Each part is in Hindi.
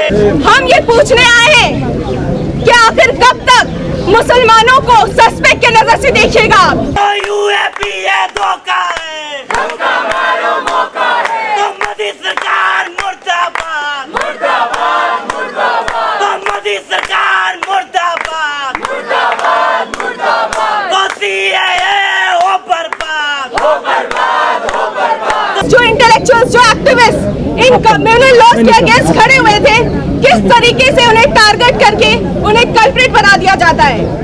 हम ये पूछने आए हैं कि आखिर कब तक मुसलमानों को सस्पेक्ट के नजर से देखिएगा आप। यूएपी है, धोखा है, धोखा मारो मौका है। तो मोदी सरकार मुर्दाबाद, मुर्दाबाद, मुर्दाबाद। तो मोदी सरकार मुर्दाबाद, मुर्दाबाद, मुर्दाबाद। तो सीएए हो बर्बाद, हो बर्बाद, हो बर्बाद। जो इंटेलेक्चुअल्स, जो एक्टिविस्ट इन कम्युनल लॉज के अगेंस्ट खड़े हुए थे, किस तरीके से उन्हें टारगेट करके उन्हें कल्प्रिट बना दिया जाता है।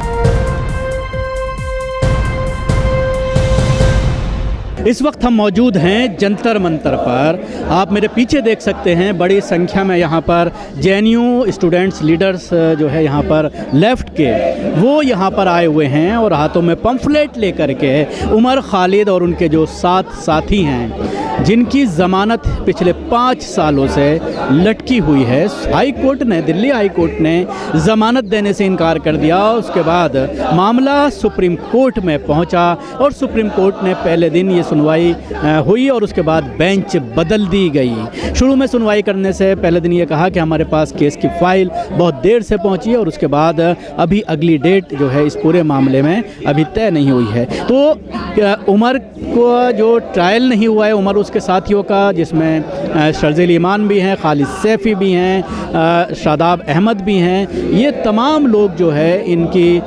इस वक्त हम मौजूद हैं जंतर मंतर पर। आप मेरे पीछे देख सकते हैं बड़ी संख्या में यहाँ पर जेएनयू स्टूडेंट्स लीडर्स जो है यहाँ पर लेफ़्ट के, वो यहाँ पर आए हुए हैं और हाथों में पंफलेट लेकर के उमर खालिद और उनके जो 7 साथी हैं जिनकी ज़मानत पिछले 5 सालों से लटकी हुई है। हाई कोर्ट ने, दिल्ली हाई कोर्ट ने ज़मानत देने से इनकार कर दिया। उसके बाद मामला सुप्रीम कोर्ट में पहुंचा और सुप्रीम कोर्ट ने पहले दिन ये सुनवाई हुई और उसके बाद बेंच बदल दी गई। शुरू में सुनवाई करने से पहले दिन ये कहा कि हमारे पास केस की फ़ाइल बहुत देर से पहुंची है और उसके बाद अभी अगली डेट जो है इस पूरे मामले में अभी तय नहीं हुई है। तो उमर को जो ट्रायल नहीं हुआ है, उमर उसके साथियों का, जिसमें शर्जील ईमान भी हैं, खालिद सैफ़ी भी हैं, शादाब अहमद भी हैं, ये तमाम लोग जो है इनकी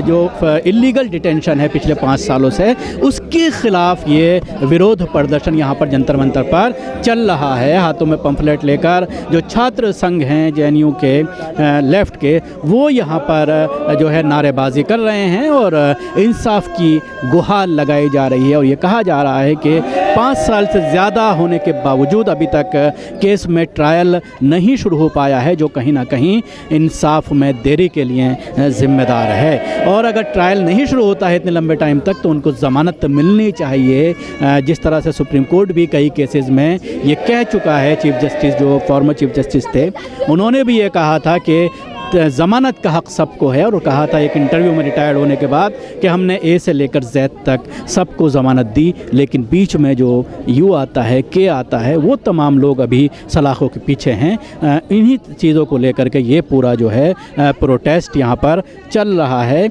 जो इलीगल डिटेंशन है पिछले 5 सालों से, उसके ख़िलाफ़ ये विरोध प्रदर्शन यहाँ पर जंतर मंतर पर चल रहा है। हाथों में पंफलेट लेकर जो छात्र संघ हैं जेएनयू के लेफ़्ट के, वो यहाँ पर जो है नारेबाजी कर रहे हैं और इंसाफ की गुहार लगाई जा रही है। और ये कहा जा रहा है कि 5 साल से ज़्यादा होने के बावजूद अभी तक केस में ट्रायल नहीं शुरू हो पाया है, जो कहीं ना कहीं इंसाफ में देरी के लिए ज़िम्मेदार है। और अगर ट्रायल नहीं शुरू होता है इतने लंबे टाइम तक तो उनको ज़मानत मिलनी चाहिए। जिस तरह से सुप्रीम कोर्ट भी कई केसेस में ये कह चुका है, चीफ जस्टिस जो फॉर्मर चीफ जस्टिस थे उन्होंने भी ये कहा था कि ज़मानत का हक़ सबको है। और कहा था एक इंटरव्यू में रिटायर्ड होने के बाद कि हमने ए से लेकर जेड तक सबको ज़मानत दी, लेकिन बीच में जो यू आता है, के आता है, वो तमाम लोग अभी सलाखों के पीछे हैं। इन्हीं चीज़ों को लेकर के ये पूरा जो है प्रोटेस्ट यहाँ पर चल रहा है।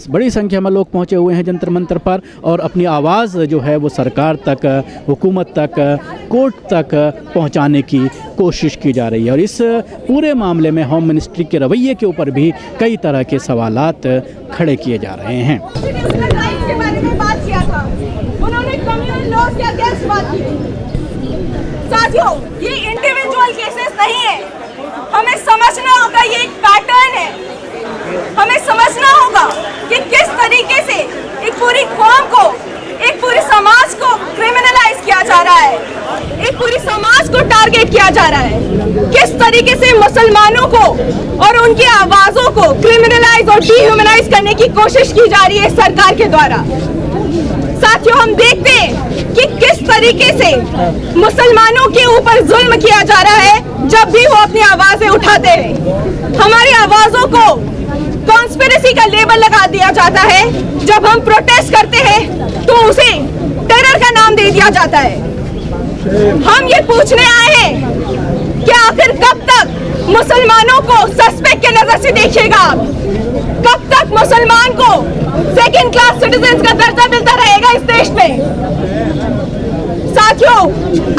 बड़ी संख्या में लोग पहुँचे हुए हैं जंतर मंतर पर और अपनी आवाज़ जो है वो सरकार तक, हुकूमत तक, कोर्ट तक पहुँचाने की कोशिश की जा रही है। और इस पूरे मामले में होम मिनिस्ट्री के रवैये के ऊपर भी कई तरह के सवालात खड़े किए जा रहे हैं। के बारे में बात किया था, उन्होंने कम्युनल लॉज के अगेंस्ट बात की थी। साथियों, ये इंडिविजुअल केसेस नहीं है, हमें समझना होगा ये एक पैटर्न है। हमें समझना होगा कि किस तरीके से एक पूरी कौम को, एक पूरे समाज को क्रिमिनलाइज किया जा रहा है, एक पूरी समाज को टारगेट किया जा रहा है। किस तरीके से मुसलमानों को और उनकी आवाज़ों को क्रिमिनलाइज और डिह्यूमनाइज करने की कोशिश की जा रही है सरकार के द्वारा। साथियों, हम देखते हैं कि किस तरीके से मुसलमानों के ऊपर जुल्म किया जा रहा है जब भी वो अपनी आवाज़ें उठाते हैं। हमारी आवाज़ों को कॉन्स्पिरेसी का लेबल लगा दिया जाता है। जब हम प्रोटेस्ट करते हैं तो उसे टेरर का नाम दे दिया जाता है। हम ये पूछने आए हैं कि आखिर कब तक मुसलमानों को सस्पेक्ट के नजर से देखिएगा आप। कब तक मुसलमान को सेकंड क्लास सिटीजन का दर्जा मिलता रहेगा इस देश में। साथियों,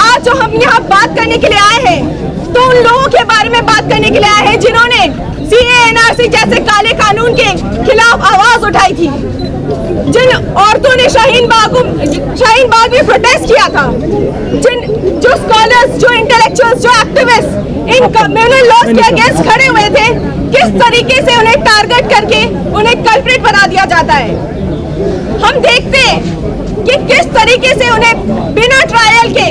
आज जो हम यहाँ बात करने के लिए आए हैं तो उन लोगों के बारे में बात करने के लिए आए हैं जिन्होंने CAA-NRC जैसे काले कानून के खिलाफ आवाज उठाई थी, जिन औरतों ने शाहीन बाग में प्रोटेस्ट किया था, जो स्कॉलर्स, जो इंटेलेक्चुअल्स, जो एक्टिविस्ट इन कम्युनल लॉज के अगेंस्ट खड़े हुए थे, किस तरीके से उन्हें टारगेट करके उन्हें कल्प्रिट बना दिया जाता है। हम देखते हैं कि किस तरीके से उन्हें बिना ट्रायल के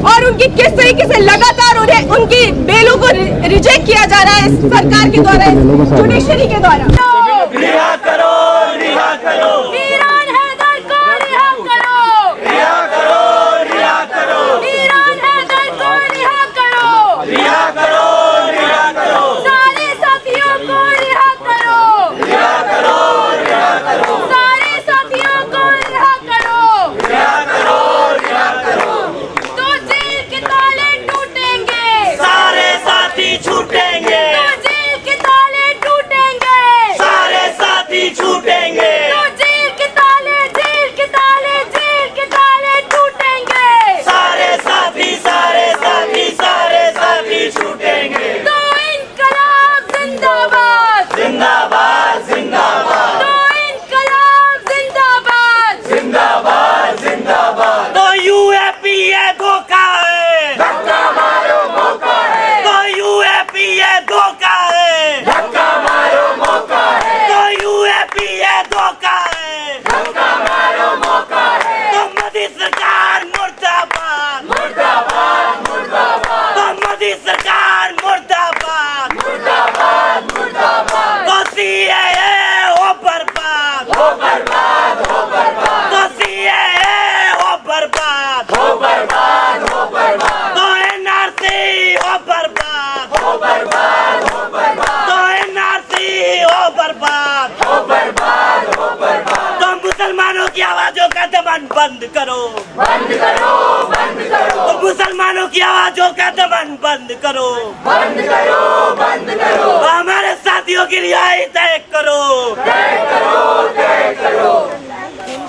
और उनकी किस तरीके से लगातार उन्हें उनकी बेलों को रिजेक्ट किया जा रहा है सरकार के द्वारा, जुडिशरी के द्वारा। रिहा करो, रिहा करो, ईरान हैदर को रिहा करो, रिहा करो, रिहा करो, ईरान हैदर को रिहा करो, रिहा करो, रिहा करो, सारे साथियों को रिहा करो, रिहा करो, रिहा करो, सारे साथियों को रिहा करो, रिहा करो, रिहा करो। तो जेल के ताले टूटेंगे, सारे साथी छूटेंगे, तो जेल के ताले टूटेंगे, सारे साथी छूटेंगे, तो जेल के ताले टूटेंगे, सारे साथी छूटेंगे। तो इनकलाब जिंदाबाद, जिंदाबाद जिंदाबाद तो इनकलाब जिंदाबाद, जिंदाबाद जिंदाबाद। तो यूएपी ये धोखा है, धक्का मारो मौका है। तो यूएपी ये धोखा है, धक्का मारो मौका है। तो यूएपी ये धोखा है, धक्का मारो मौका है। तो मोदी सरकार मुर्दाबाद, मुर्दाबाद मुर्दाबाद। तो मोदी सरकार मुर्दाबाद, मुर्दाबाद मुर्दाबाद। तो सीएए हो बर्बाद, हो बर्बाद हो बर्बाद। तो सीएए हो बर्बाद, हो बर्बाद हो बर्बाद। तो एनआरसी हो बर्बाद, हो बर्बाद हो बर्बाद। तो एनआरसी हो बर्बाद, हो बर्बाद हो बर्बाद। तो मुसलमानों की आवाजों का दमन बंद करो, बंद करो बंद करो। तो मुसलमानों की आवाजों का दमन बंद करो, बंद करो बंद करो। हमारे साथियों की रिहाई तय करो, तय करो तय करो।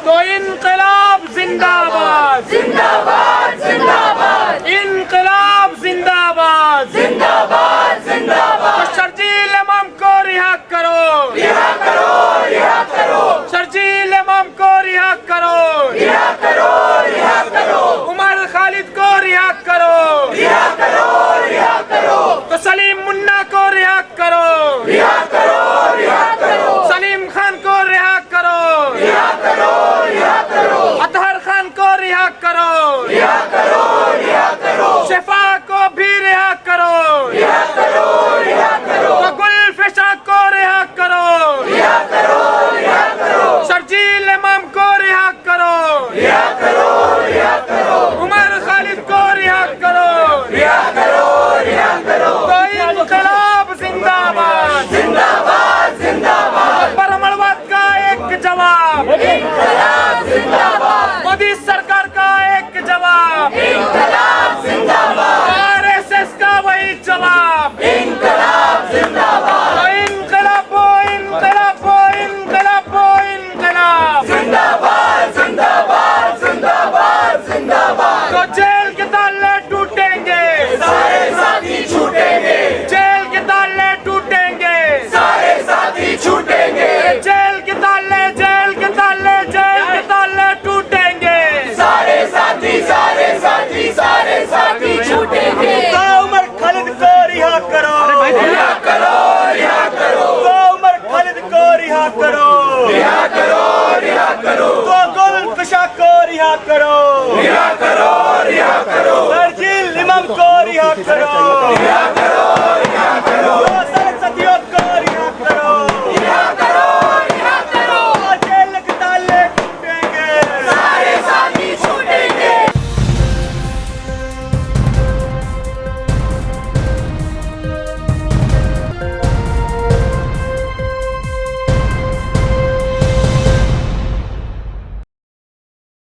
तो इनकलाब जिंदाबाद, जिंदाबाद जिंदाबाद इनकलाब जिंदाबाद। जिंदाबाद जिंदाबाद। तो शर्जील इमाम को रिहा करो, रिहा करो रिहा करो, शर्जील इमाम को रिहा करो, रिहा करो रिहा करो, उमर खालिद को रिहा करो, रिहा करो रिहा करो, तो सलीम मुन्ना को रिहा करो, रिहा करो रिहा करो, सलीम खान को रिहा करो, रिहा करो रिहा करो, अतहर खान को रिहा करो, रिहा करो रिहा करो, शिफा को भी रिहा करो, रिहा करो रिहा करो, तो गुलफिशा को रिहा करो, रिहा करो रिहा करो, शर्जील इमाम को रिहा करो, रिहा करो रिहा करो, उमर खालिद को रिहा करो, रिहा करो रिहा करो। तो इनकलाब जिंदाबाद, जिंदाबाद जिंदाबाद परमलवाद का एक जवाब, इनकलाब जिंदाबाद, मोदी सरकार का एक जवाब, इनकलाब जिंदाबाद, आरएसएस का वही जवाब। इनकलाब जिंदाबाद, तो इनकलाब इनकलाब इनकलाब इनकलाब। जिंदाबाद जिंदाबाद जिंदाबाद जिंदाबाद। तो जेल के ताले टूटेंगे, सारे साथी छूटेंगे, जेल के ताले टूटेंगे, सारे साथी छूटेंगे, जेल के ताले टूटेंगे, सारे साथी छूटेंगे। तो उमर खालिद को रिहा करो, रिहा करो रिहा करो, तो उमर खालिद को रिहा करो, रिहा करो रिहा करो, तो गुलफिशा को रिहा करो, रिहा करो रिहा करो, शर्जील इमाम को रिहा करो, रिहा